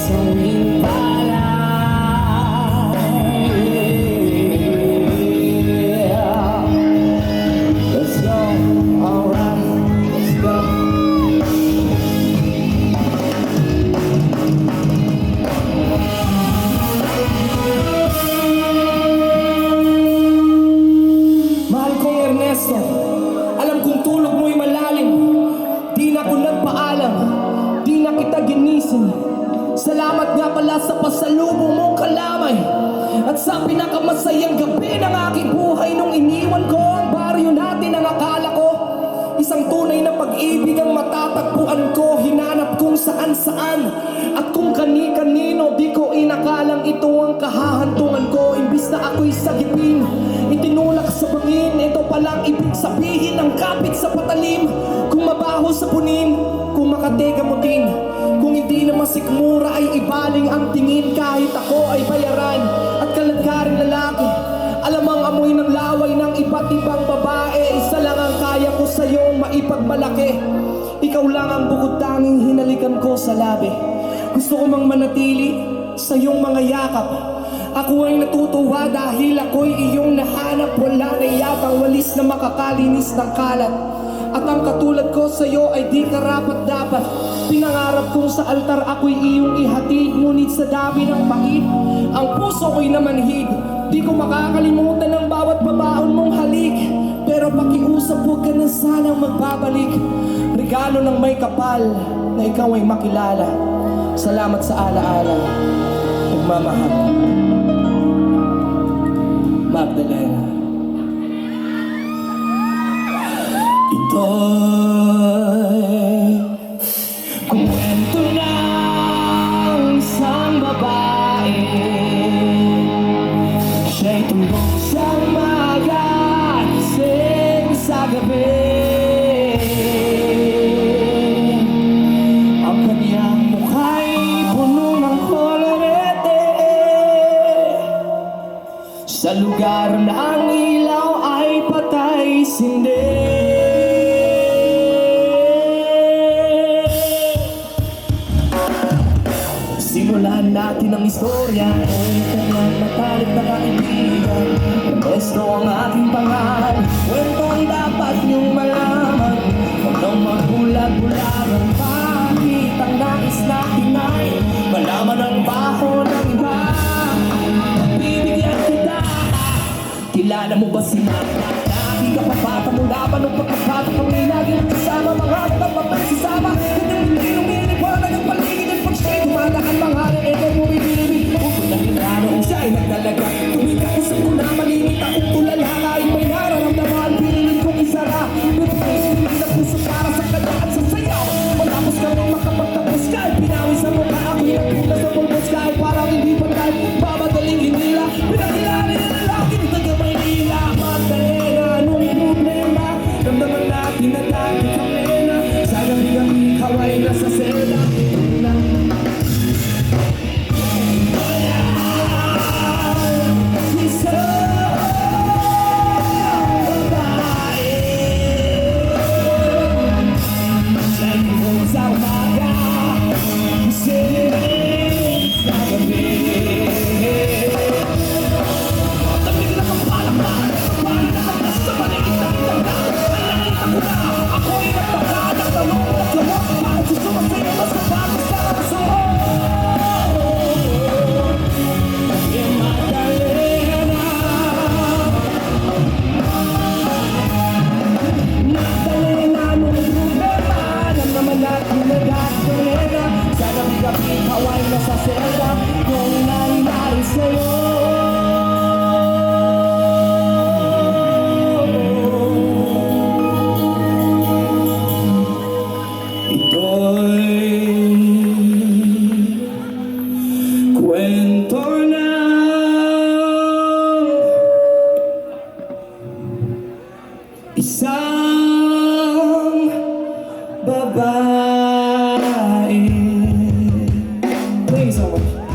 sawing palay. Let's go, alright, let's go. Mahal kong Ernesto, alam kong tulog mo'y malalim. Di na ko nagpaalam, di na kita ginising. Salamat nga pala sa pasalubong mong kalamay at sa pinakamasayang gabi ng aking buhay nung iniwan ko ang baryo natin. Ang akala ko isang tunay na pag-ibig ang matatagpuan ko. Hinanap kung saan-saan at kung kani-kanino. Di ko inakalang ito ang kahahantungan ko. Imbis na ako'y sagipin, itinulak sa bangin. Ito palang ibig sabihin ng kapit sa patalim. Kung mabaho sa punin, kung makatega mutin, kung hindi na masikmura ay ibaling ang tingin. Kahit ako ay bayaran at kaladkaring lalaki, alam ang amoy ng laway ng iba't ibang babae. Isa lang ang kaya ko sa'yo maipagmalaki. Ikaw lang ang bukod tanging hinalikan ko sa labi. Gusto ko mang manatili sa iyong mga yakap. Ako ay natutuwa dahil ako'y iyong nahanap. Wala na yatang walis na makakalinis ng kalat. At ang katulad ko sa'yo ay di karapat dapat. Pinangarap kong sa altar ako'y iyong ihatid. Ngunit sa dami ng pait, ang puso ko'y namanhid. Di ko makakalimutan ang bawat babaon mong halik. Pero pakiusap, huwag ka na sanang magbabalik. Regalo ng may kapal na ikaw ay makilala. Salamat sa alaala. Nagmamahal, Magdalena. Ito'y kwento ng isang babae. Siya'y tumbok sa umaga, gising sa gabi. Ang kanyang mukha'y puno ng kolorete. Sa lugar na ang ilaw ay patay sindi. Simulan natin ang istorya ng kanyang matalik na kaibigan. Ernesto ang aking pangalan, kwentong dapat niyong malaman. Huwag nang magbulag-bulagan, bakit ang nais natin ay malaman ang baho ng iba. Bibigyan kita, kilala mo ba si Magda? Aking kapapata mula pa nung pagkakata kami laging kasama. Mga nagpapagsasama, hindi pa ng paligid at pag-stay. Tumadaan mga ito mo ibibig. Kung nahinano ang siya'y nagdalaga, tumika ko sa kuna, malimit akong tulala. Kahit may nararamdaman, piniling kong isara. Piniling na puso para sa kanya at sa sayaw. Matapos ka nang makapagtapos ka, pinawis sa mukha ako yung puta sa pulpos. Kahit parang hindi pa tayo babadaling hinila. Pinakilala na lalaki ng taga Maynila. Magdalena, anong problema? Ramdaman natin na tayo kami na. Sa gabi-gabi ikaw ay nasa selda. Isang babae. Thank you so much.